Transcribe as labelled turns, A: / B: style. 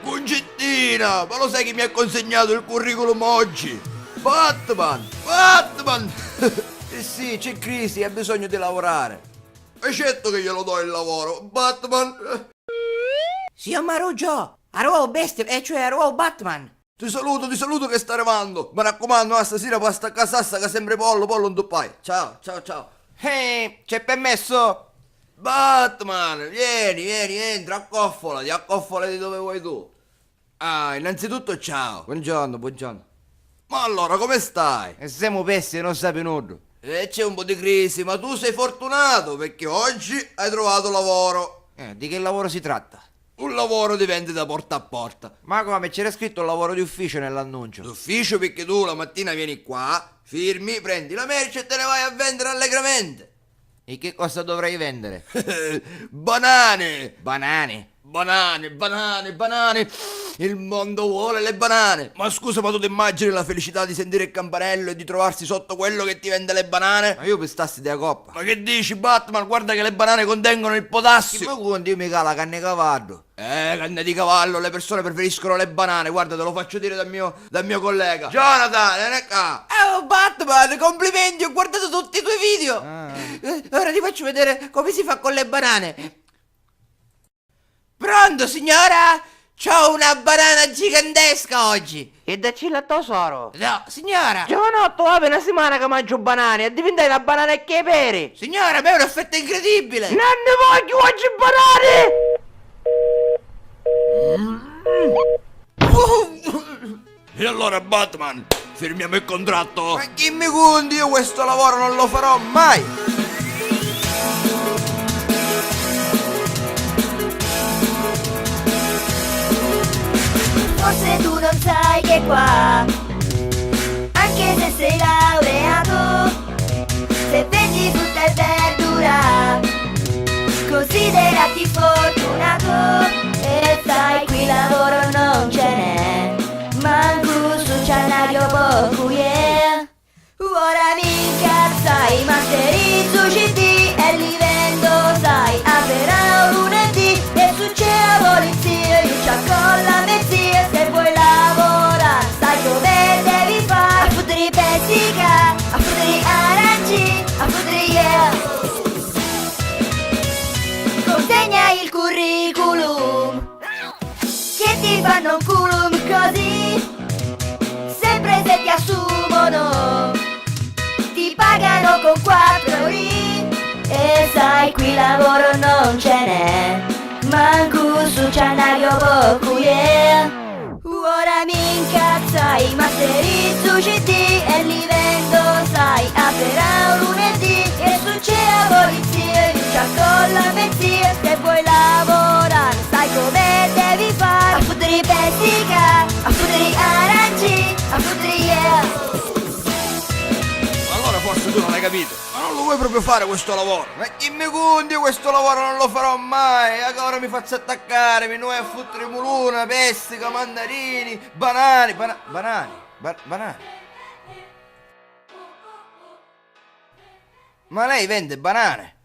A: Concettina, ma lo sai chi mi ha consegnato il curriculum oggi? Batman! Batman! Eh sì, c'è crisi, ha bisogno di lavorare. E certo che glielo do il lavoro, Batman!
B: Signor Maruggio, arrivo bestia, e cioè arrivo Batman.
A: Ti saluto che sta arrivando. Mi raccomando, stasera pasta a casassa che sempre pollo un tuppai. Ciao, ciao, ciao.
B: C'è permesso?
A: Batman, vieni, entra, accoffolati dove vuoi tu. Ah, innanzitutto ciao.
B: Buongiorno.
A: Ma allora, come stai?
B: E siamo pessimi, non sapi nulla.
A: C'è un po' di crisi, ma tu sei fortunato perché oggi hai trovato lavoro.
B: Di che lavoro si tratta?
A: Un lavoro di vendita porta a porta.
B: Ma come, c'era scritto un lavoro di ufficio nell'annuncio?
A: D'ufficio perché tu la mattina vieni qua, firmi, prendi la merce e te ne vai a vendere allegramente.
B: E che cosa dovrei vendere?
A: Banane!
B: Banane?
A: Banane! Il mondo vuole le banane! Ma scusa, ma tu ti immagini la felicità di sentire il campanello e di trovarsi sotto quello che ti vende le banane?
B: Ma io pestassi della coppa.
A: Ma che dici, Batman? Guarda che le banane contengono il potassio!
B: Ma quando io mica la canne cavallo.
A: Canne di cavallo, le persone preferiscono le banane, guarda, te lo faccio dire dal mio collega. Jonathan, vieni qua!
B: Oh Batman, complimenti, ho guardato tutti i tuoi video. Ora ti faccio vedere come si fa con le banane. Pronto signora? C'ho una banana gigantesca oggi. E dacci il tesoro. No, signora. Giovanotto, va una settimana che mangio banane e diventare la banana e che pere. Signora, ma è un effetto incredibile. Non ne voglio oggi banane.
A: E allora, Batman, firmiamo il contratto?
B: Ma chi mi conti? Io questo lavoro non lo farò mai.
C: Forse tu non sai che qua, anche se sei laureato, se vendi frutta e verdura, considerati fortunato. E sai, qui lavoro non ce n'è, manco su cianario poco, yeah. Ora mi incazzai, masterizzo CD e li vendo, sai, aprirà un lunedì e succede la polizia, io c'ho la mezzia. Se vuoi lavorare, sai come devi fare, a fottere pezzica, a fottere aranci, a fottere yeah. Consegna il curriculum, che ti fanno un culum così, sempre se ti assumono, ti pagano con 4 euro. E sai, qui lavoro non ce n'è, manco su cianario poco, yeah. Ora mi incazzai, masterizzo CD e li vendo, sai, aprirà un lunedì e succede la polizia, io c'ho la mezzia. Se vuoi lavorare, sai come devi fare, a fottere pezzica, a fottere aranci, a fottere yeah.
A: Allora forse tu non hai capito. Ma non lo vuoi proprio fare questo lavoro? Ma chi mi conti, questo lavoro non lo farò mai. Ora mi faccio attaccare, mi nuovo a fottere muluna, pessica, mandarini, banani. Ma lei vende banane?